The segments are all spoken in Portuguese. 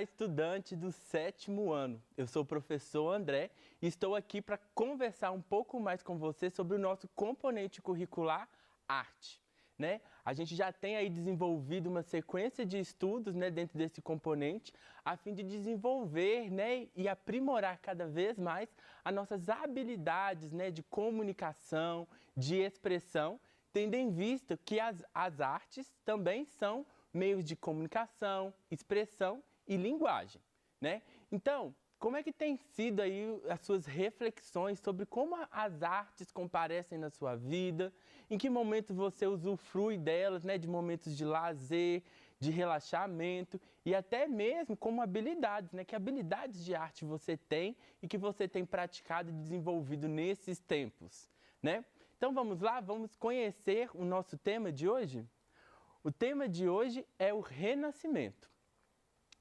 Olá, estudante do 7º ano. Eu sou o professor André e estou aqui para conversar um pouco mais com você sobre o nosso componente curricular arte. A gente já tem aí desenvolvido uma sequência de estudos dentro desse componente a fim de desenvolver e aprimorar cada vez mais as nossas habilidades de comunicação, de expressão, tendo em vista que as artes também são meios de comunicação, expressão e linguagem. Então, como é que tem sido aí as suas reflexões sobre como as artes comparecem na sua vida, em que momento você usufrui delas, de momentos de lazer, de relaxamento e até mesmo como habilidades, que habilidades de arte você tem e que você tem praticado e desenvolvido nesses tempos, Então vamos lá, vamos conhecer o nosso tema de hoje? O tema de hoje é o renascimento.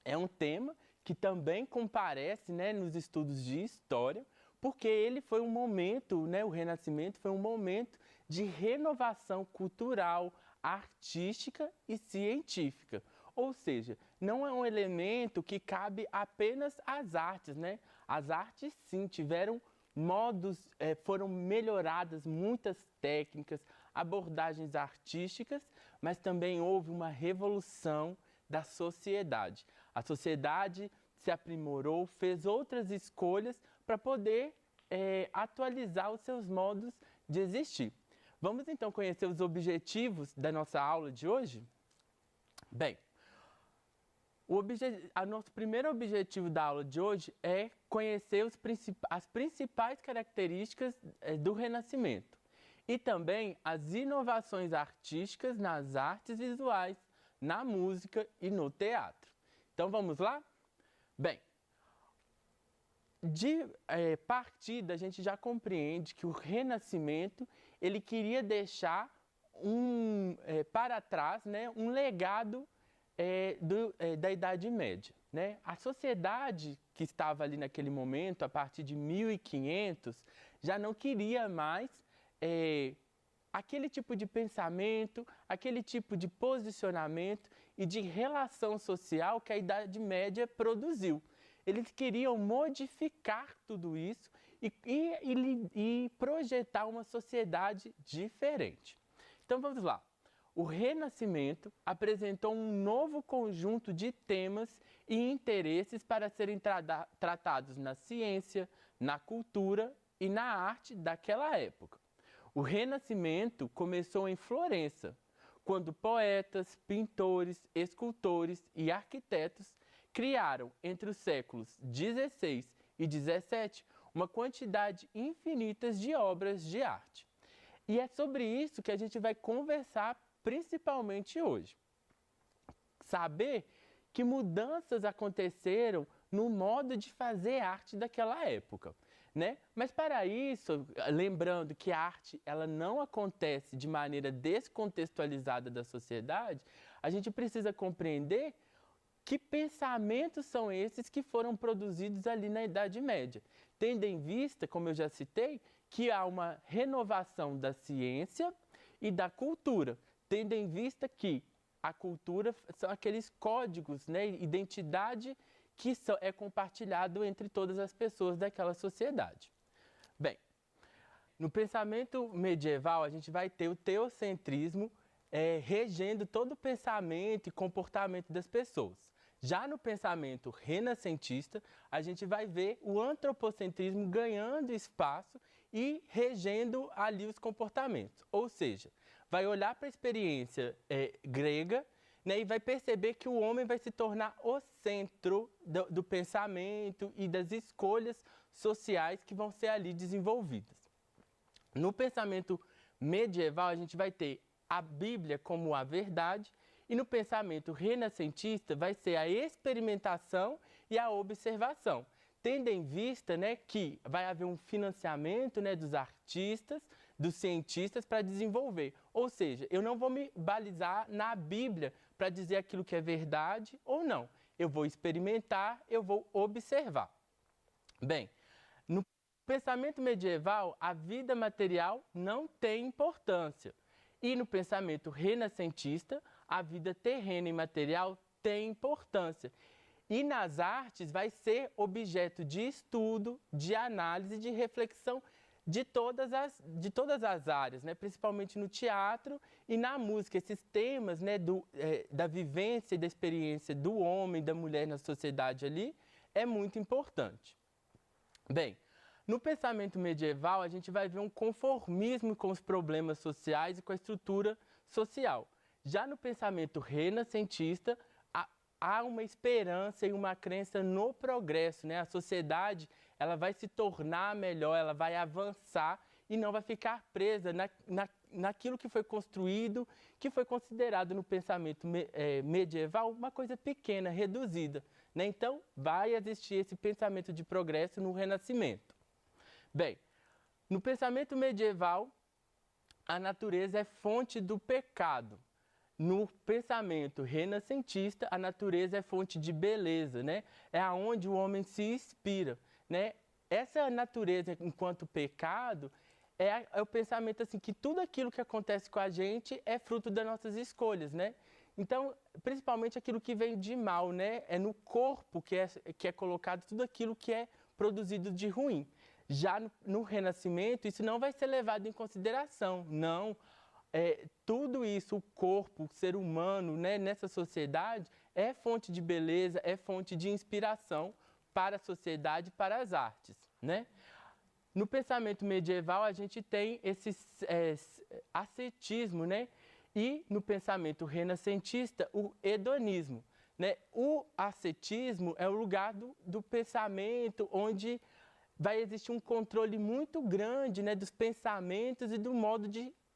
É um tema que também comparece nos estudos de história, porque ele foi um momento, o Renascimento foi um momento de renovação cultural, artística e científica. Ou seja, não é um elemento que cabe apenas às artes, As artes, sim, tiveram modos, foram melhoradas muitas técnicas, abordagens artísticas, mas também houve uma revolução da sociedade. A sociedade se aprimorou, fez outras escolhas para poder atualizar os seus modos de existir. Vamos então conhecer os objetivos da nossa aula de hoje? Bem, nosso primeiro objetivo da aula de hoje é conhecer as principais características do Renascimento e também as inovações artísticas nas artes visuais, na música e no teatro. Então vamos lá? Bem, de partida a gente já compreende que o Renascimento ele queria deixar para trás um legado da Idade Média. A sociedade que estava ali naquele momento, a partir de 1500, já não queria mais aquele tipo de pensamento, aquele tipo de posicionamento e de relação social que a Idade Média produziu. Eles queriam modificar tudo isso e projetar uma sociedade diferente. Então vamos lá. O Renascimento apresentou um novo conjunto de temas e interesses para serem tratados na ciência, na cultura e na arte daquela época. O Renascimento começou em Florença, quando poetas, pintores, escultores e arquitetos criaram, entre os séculos 16 e 17, uma quantidade infinita de obras de arte. E é sobre isso que a gente vai conversar principalmente hoje. Saber que mudanças aconteceram no modo de fazer arte daquela época, Mas para isso, lembrando que a arte ela não acontece de maneira descontextualizada da sociedade, a gente precisa compreender que pensamentos são esses que foram produzidos ali na Idade Média, tendo em vista, como eu já citei, que há uma renovação da ciência e da cultura, tendo em vista que a cultura são aqueles códigos, identidade que é compartilhado entre todas as pessoas daquela sociedade. Bem, no pensamento medieval a gente vai ter o teocentrismo regendo todo o pensamento e comportamento das pessoas. Já no pensamento renascentista, a gente vai ver o antropocentrismo ganhando espaço e regendo ali os comportamentos. Ou seja, vai olhar para a experiência grega e vai perceber que o homem vai se tornar o centro do pensamento e das escolhas sociais que vão ser ali desenvolvidas. No pensamento medieval, a gente vai ter a Bíblia como a verdade, e no pensamento renascentista vai ser a experimentação e a observação, tendo em vista que vai haver um financiamento dos artistas, dos cientistas para desenvolver. Ou seja, eu não vou me balizar na Bíblia para dizer aquilo que é verdade ou não. Eu vou experimentar, eu vou observar. Bem, no pensamento medieval, a vida material não tem importância. E no pensamento renascentista, a vida terrena e material tem importância. E nas artes vai ser objeto de estudo, de análise, de reflexão de todas as áreas, né? Principalmente no teatro e na música. Esses temas, né, da vivência e da experiência do homem e da mulher na sociedade ali é muito importante. Bem, no pensamento medieval, a gente vai ver um conformismo com os problemas sociais e com a estrutura social. Já no pensamento renascentista, há uma esperança e uma crença no progresso, né? A sociedade, ela vai se tornar melhor, ela vai avançar e não vai ficar presa naquilo que foi construído, que foi considerado no pensamento medieval uma coisa pequena, reduzida, né? Então, vai existir esse pensamento de progresso no Renascimento. Bem, no pensamento medieval, a natureza é fonte do pecado. No pensamento renascentista, a natureza é fonte de beleza, né? É aonde o homem se inspira, né? Essa natureza, enquanto pecado, é o pensamento assim que tudo aquilo que acontece com a gente é fruto das nossas escolhas, né? Então, principalmente aquilo que vem de mal, né? É no corpo que é colocado tudo aquilo que é produzido de ruim. Já no Renascimento, isso não vai ser levado em consideração, não. Tudo isso, o corpo, o ser humano, né, nessa sociedade, é fonte de beleza, é fonte de inspiração para a sociedade, para as artes, né? No pensamento medieval, a gente tem esse ascetismo, né? E no pensamento renascentista, o hedonismo, né? O ascetismo é o lugar do pensamento onde vai existir um controle muito grande, né, dos pensamentos e do modo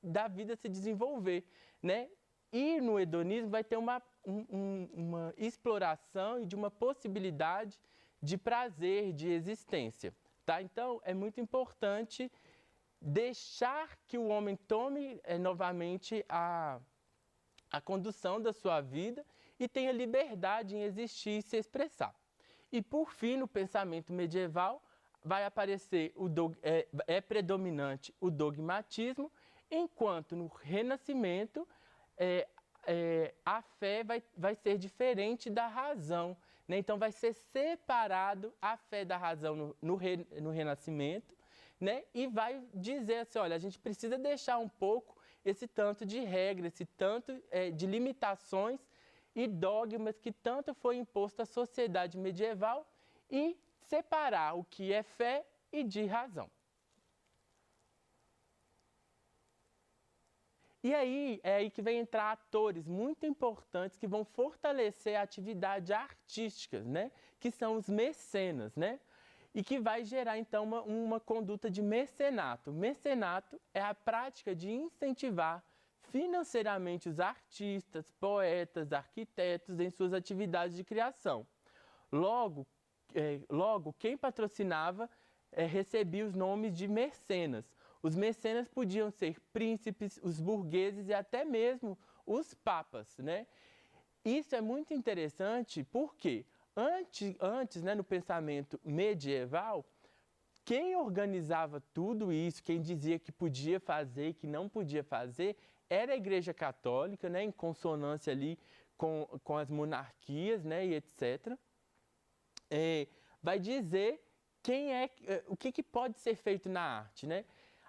da vida se desenvolver, né? E no hedonismo vai ter uma exploração e de uma possibilidade de prazer, de existência, tá? Então, é muito importante deixar que o homem tome novamente a condução da sua vida e tenha liberdade em existir e se expressar. E, por fim, no pensamento medieval, vai aparecer, predominante o dogmatismo, enquanto no Renascimento a fé vai ser diferente da razão, né? Então vai ser separado a fé da razão no Renascimento, né? E vai dizer assim, olha, a gente precisa deixar um pouco esse tanto de regra, esse tanto de limitações e dogmas que tanto foi imposto à sociedade medieval e separar o que é fé e de razão. E aí, é aí que vem entrar atores muito importantes que vão fortalecer a atividade artística, né? Que são os mecenas, né? E que vai gerar, então, uma conduta de mecenato. Mecenato é a prática de incentivar financeiramente os artistas, poetas, arquitetos em suas atividades de criação. Logo, quem patrocinava recebia os nomes de mecenas. Os mecenas podiam ser príncipes, os burgueses e até mesmo os papas, né? Isso é muito interessante porque antes, né, no pensamento medieval, quem organizava tudo isso, quem dizia que podia fazer e que não podia fazer, era a Igreja Católica, né, em consonância ali com as monarquias, né, e etc. Vai dizer o que pode ser feito na arte, né?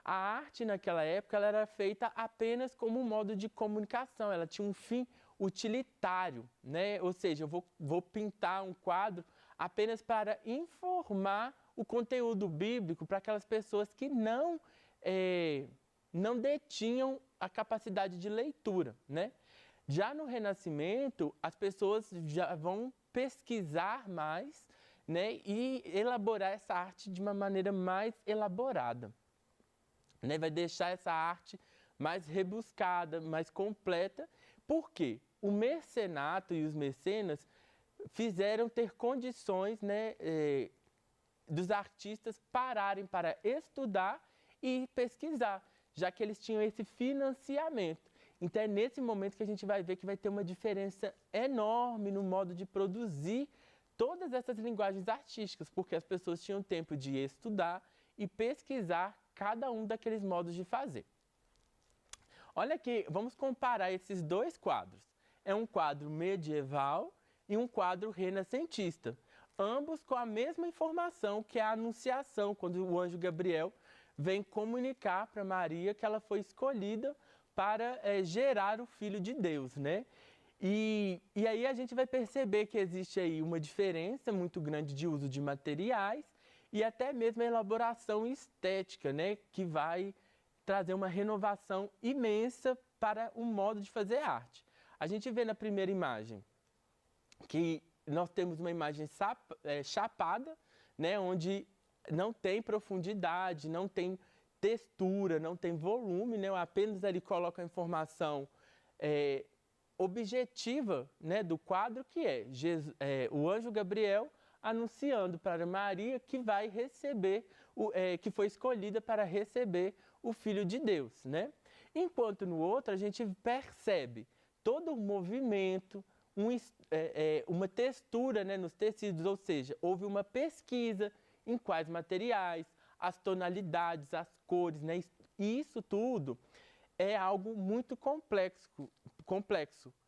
A arte naquela época ela era feita apenas como um modo de comunicação, ela tinha um fim utilitário, né? Ou seja, eu vou pintar um quadro apenas para informar o conteúdo bíblico para aquelas pessoas que não detinham a capacidade de leitura, né? Já no Renascimento, as pessoas já vão pesquisar mais, né? E elaborar essa arte de uma maneira mais elaborada. Né, vai deixar essa arte mais rebuscada, mais completa, porque o mecenato e os mecenas fizeram ter condições, né, dos artistas pararem para estudar e pesquisar, já que eles tinham esse financiamento. Então é nesse momento que a gente vai ver que vai ter uma diferença enorme no modo de produzir todas essas linguagens artísticas, porque as pessoas tinham tempo de estudar e pesquisar cada um daqueles modos de fazer. Olha aqui, vamos comparar esses dois quadros. É um quadro medieval e um quadro renascentista. Ambos com a mesma informação, que é a anunciação, quando o anjo Gabriel vem comunicar para Maria que ela foi escolhida para gerar o Filho de Deus, né? E aí a gente vai perceber que existe aí uma diferença muito grande de uso de materiais e até mesmo a elaboração estética, né? Que vai trazer uma renovação imensa para o modo de fazer arte. A gente vê na primeira imagem que nós temos uma imagem chapada, né? Onde não tem profundidade, não tem textura, não tem volume, né? Apenas ali coloca a informação objetiva, né, do quadro, que é, o anjo Gabriel anunciando para Maria que vai receber, que foi escolhida para receber o Filho de Deus, né? Enquanto no outro a gente percebe todo o movimento, uma textura, né, nos tecidos, ou seja, houve uma pesquisa em quais materiais, as tonalidades, as cores, né? E isso tudo é algo muito complexo,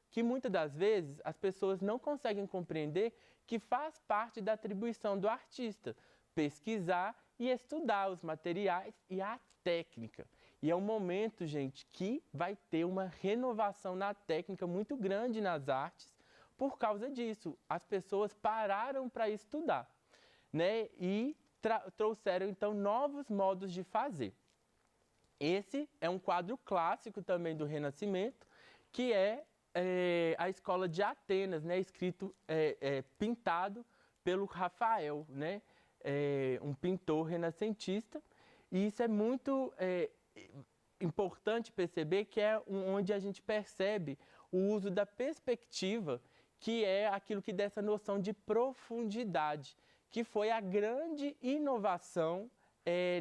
que muitas das vezes as pessoas não conseguem compreender que faz parte da atribuição do artista, pesquisar e estudar os materiais e a técnica. E é um momento, gente, que vai ter uma renovação na técnica muito grande nas artes por causa disso. As pessoas pararam para estudar, né? E trouxeram, então, novos modos de fazer. Esse é um quadro clássico também do Renascimento, que é a Escola de Atenas, né? Pintado pelo Rafael, né? Um pintor renascentista. E isso é muito importante perceber, que é onde a gente percebe o uso da perspectiva, que é aquilo que dá essa noção de profundidade, que foi a grande inovação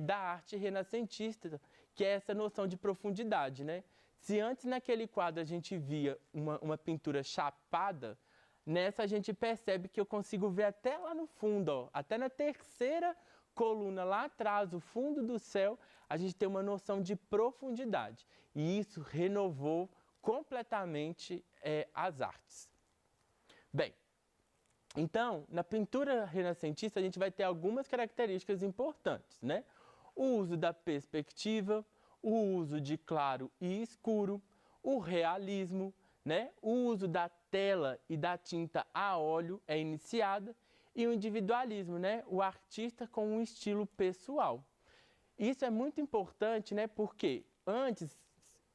da arte renascentista, que é essa noção de profundidade, né? Se antes naquele quadro a gente via uma pintura chapada, nessa a gente percebe que eu consigo ver até lá no fundo, ó, até na terceira coluna lá atrás, o fundo do céu, a gente tem uma noção de profundidade. E isso renovou completamente as artes. Bem, então, na pintura renascentista, a gente vai ter algumas características importantes, né? O uso da perspectiva, o uso de claro e escuro, o realismo, né? O uso da tela e da tinta a óleo é iniciada, e o individualismo, né? O artista com um estilo pessoal. Isso é muito importante, né? Porque antes,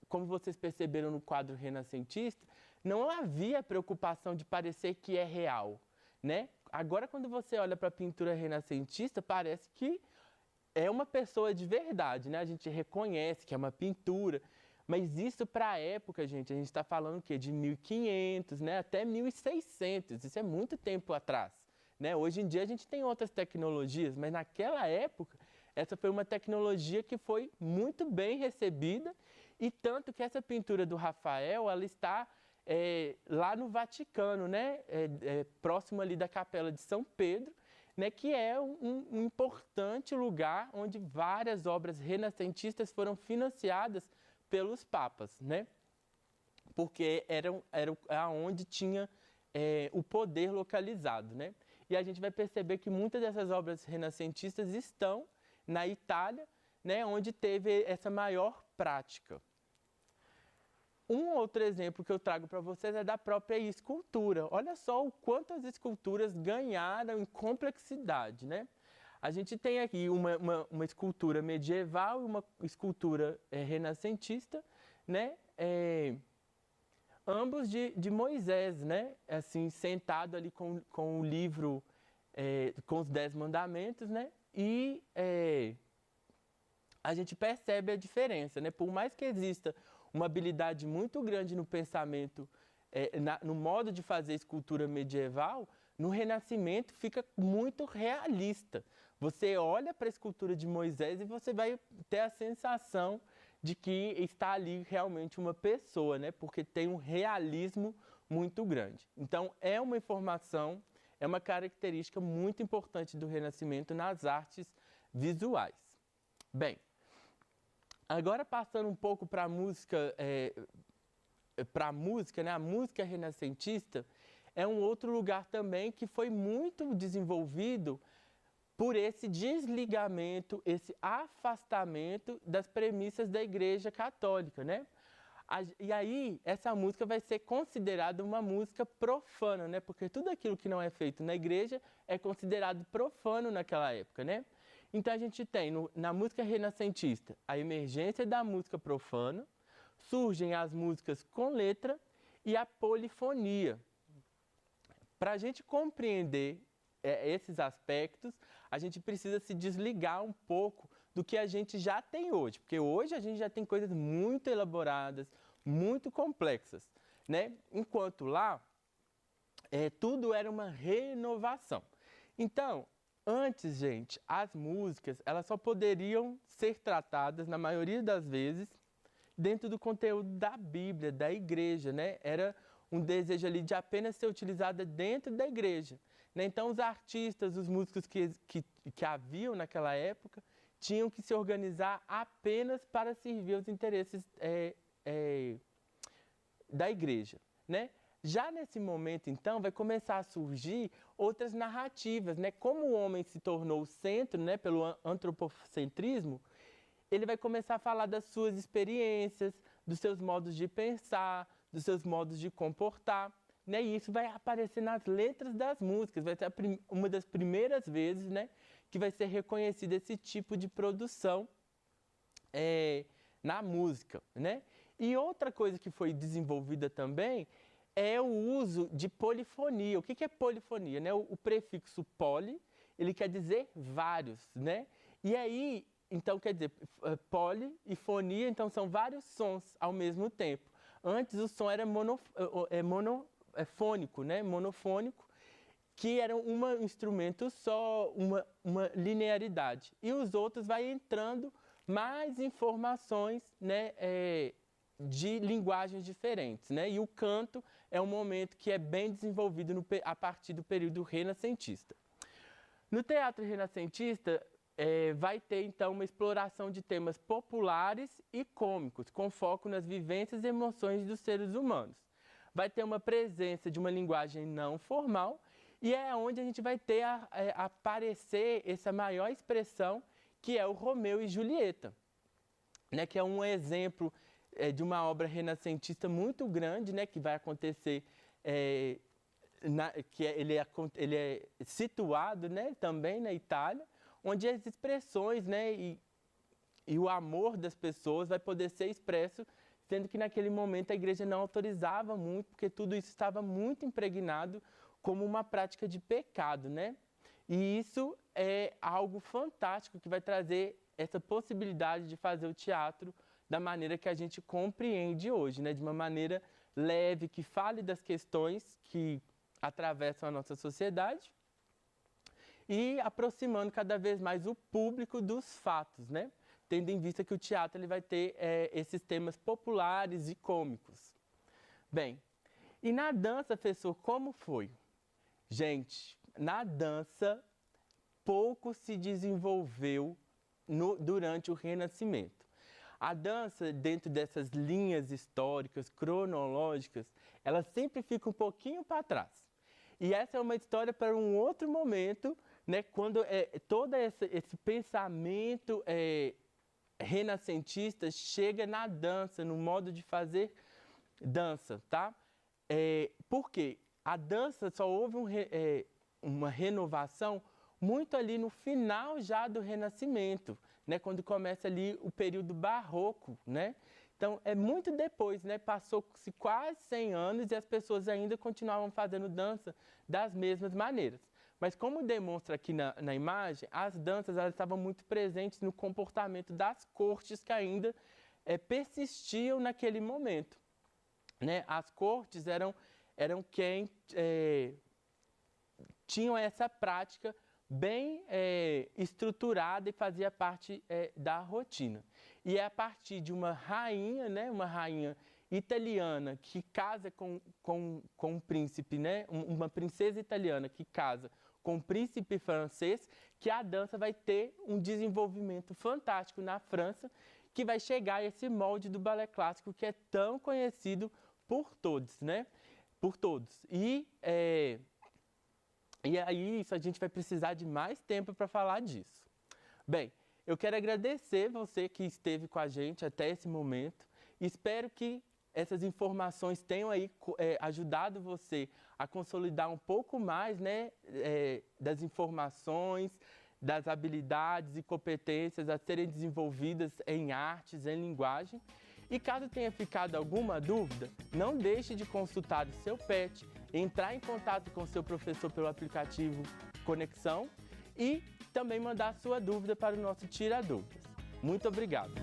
como vocês perceberam no quadro renascentista, não havia preocupação de parecer que é real, né? Agora, quando você olha para a pintura renascentista, parece que é uma pessoa de verdade, né? A gente reconhece que é uma pintura, mas isso para a época, gente, a gente está falando o quê? De 1500, né? Até 1600, isso é muito tempo atrás, né? Hoje em dia a gente tem outras tecnologias, mas naquela época, essa foi uma tecnologia que foi muito bem recebida, e tanto que essa pintura do Rafael, ela está lá no Vaticano, né? Próximo ali da Capela de São Pedro, né, que é um importante lugar onde várias obras renascentistas foram financiadas pelos papas, né? Porque era onde tinha o poder localizado, né? E a gente vai perceber que muitas dessas obras renascentistas estão na Itália, né, onde teve essa maior prática. Um outro exemplo que eu trago para vocês é da própria escultura. Olha só o quanto as esculturas ganharam em complexidade, né? A gente tem aqui uma escultura medieval e uma escultura renascentista, né? Ambos de Moisés, né? Assim, sentado ali com o livro, com os 10 mandamentos, né? E a gente percebe a diferença, né? Por mais que exista uma habilidade muito grande no pensamento, no modo de fazer escultura medieval, no Renascimento fica muito realista. Você olha para a escultura de Moisés e você vai ter a sensação de que está ali realmente uma pessoa, né? Porque tem um realismo muito grande. Então, é uma informação, é uma característica muito importante do Renascimento nas artes visuais. Bem, agora passando um pouco para a música, né? A música renascentista, é um outro lugar também que foi muito desenvolvido por esse desligamento, esse afastamento das premissas da Igreja Católica, né? E aí, essa música vai ser considerada uma música profana, né? Porque tudo aquilo que não é feito na igreja é considerado profano naquela época, né? Então, a gente tem na música renascentista a emergência da música profana, surgem as músicas com letra e a polifonia. Para a gente compreender esses aspectos, a gente precisa se desligar um pouco do que a gente já tem hoje, porque hoje a gente já tem coisas muito elaboradas, muito complexas, né? Enquanto lá, tudo era uma renovação. Então, antes, gente, as músicas, elas só poderiam ser tratadas, na maioria das vezes, dentro do conteúdo da Bíblia, da igreja, né? Era um desejo ali de apenas ser utilizada dentro da igreja, né? Então, os artistas, os músicos que haviam naquela época, tinham que se organizar apenas para servir os interesses da igreja, né? Já nesse momento, então, vai começar a surgir outras narrativas, né? Como o homem se tornou o centro, né, pelo antropocentrismo, ele vai começar a falar das suas experiências, dos seus modos de pensar, dos seus modos de comportar, né? E isso vai aparecer nas letras das músicas, vai ser uma das primeiras vezes, né, que vai ser reconhecido esse tipo de produção na música, né? E outra coisa que foi desenvolvida também é o uso de polifonia. O que é polifonia, né? O prefixo poli, ele quer dizer vários, né? E aí, então, quer dizer, poli e fonia, então são vários sons ao mesmo tempo. Antes o som era monofônico, né? Monofônico, que era um instrumento só, uma linearidade. E os outros vai entrando mais informações, né, de linguagens diferentes, né? E o canto é um momento que é bem desenvolvido a partir do período renascentista. No teatro renascentista, vai ter, então, uma exploração de temas populares e cômicos, com foco nas vivências e emoções dos seres humanos. Vai ter uma presença de uma linguagem não formal e é onde a gente vai ter aparecer essa maior expressão, que é o Romeu e Julieta, né? Que é um exemplo de uma obra renascentista muito grande, né? Que vai acontecer, ele é situado, né, também na Itália, onde as expressões, né, e o amor das pessoas vai poder ser expresso, sendo que naquele momento a igreja não autorizava muito, porque tudo isso estava muito impregnado como uma prática de pecado, né? E isso é algo fantástico que vai trazer essa possibilidade de fazer o teatro da maneira que a gente compreende hoje, né? De uma maneira leve, que fale das questões que atravessam a nossa sociedade e aproximando cada vez mais o público dos fatos, né? Tendo em vista que o teatro ele vai ter esses temas populares e cômicos. Bem, e na dança, professor, como foi? Gente, na dança, pouco se desenvolveu durante o Renascimento. A dança, dentro dessas linhas históricas, cronológicas, ela sempre fica um pouquinho para trás. E essa é uma história para um outro momento, né, quando todo esse pensamento renascentista chega na dança, no modo de fazer dança, tá? Por quê? A dança só houve uma renovação muito ali no final já do Renascimento, né? Quando começa ali o período barroco, né? Então, é muito depois, né? Passou-se quase 100 anos e as pessoas ainda continuavam fazendo dança das mesmas maneiras. Mas como demonstra aqui na imagem, as danças elas estavam muito presentes no comportamento das cortes que ainda persistiam naquele momento, né? As cortes eram quem tinham essa prática bem estruturada e fazia parte da rotina. E é a partir de uma rainha, né, uma rainha italiana que casa com um príncipe, né, uma princesa italiana que casa com um príncipe francês, que a dança vai ter um desenvolvimento fantástico na França, que vai chegar a esse molde do balé clássico que é tão conhecido por todos, né? por todos. E aí a gente vai precisar de mais tempo para falar disso. Bem, eu quero agradecer você que esteve com a gente até esse momento. Espero que essas informações tenham aí ajudado você a consolidar um pouco mais, né, das informações, das habilidades e competências a serem desenvolvidas em artes, em linguagem. E caso tenha ficado alguma dúvida, não deixe de consultar o seu PET, entrar em contato com o seu professor pelo aplicativo Conexão e também mandar a sua dúvida para o nosso Tira Dúvidas. Muito obrigado!